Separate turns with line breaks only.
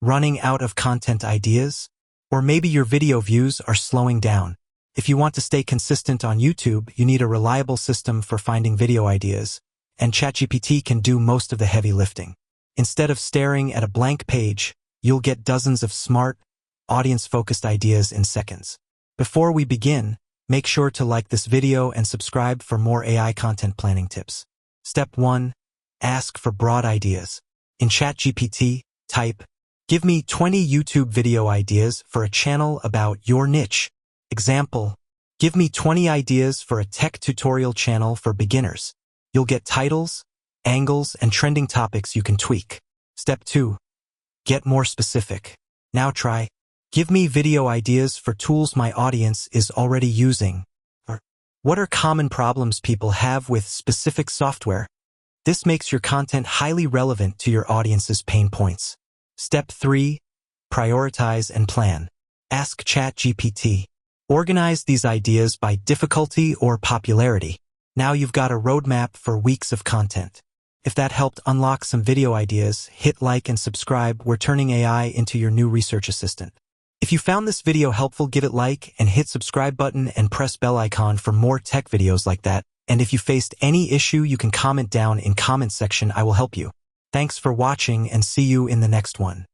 Running out of content ideas? Or maybe your video views are slowing down. If you want to stay consistent on YouTube, you need a reliable system for finding video ideas, and ChatGPT can do most of the heavy lifting. Instead of staring at a blank page, you'll get dozens of smart, audience-focused ideas in seconds. Before we begin, make sure to like this video and subscribe for more AI content planning tips. Step 1. Ask for broad ideas. In ChatGPT, type, "Give me 20 YouTube video ideas for a channel about your niche." Example, "Give me 20 ideas for a tech tutorial channel for beginners." You'll get titles, angles, and trending topics you can tweak. Step 2. Get more specific. Now try, "Give me video ideas for tools my audience is already using." Or, "What are common problems people have with specific software?" This makes your content highly relevant to your audience's pain points. Step 3. Prioritize and plan. Ask ChatGPT. Organize these ideas by difficulty or popularity. Now you've got a roadmap for weeks of content. If that helped unlock some video ideas, hit like and subscribe. We're turning AI into your new research assistant. If you found this video helpful, give it like and hit subscribe button and press bell icon for more tech videos like that. And if you faced any issue, you can comment down in comment section. I will help you. Thanks for watching and see you in the next one.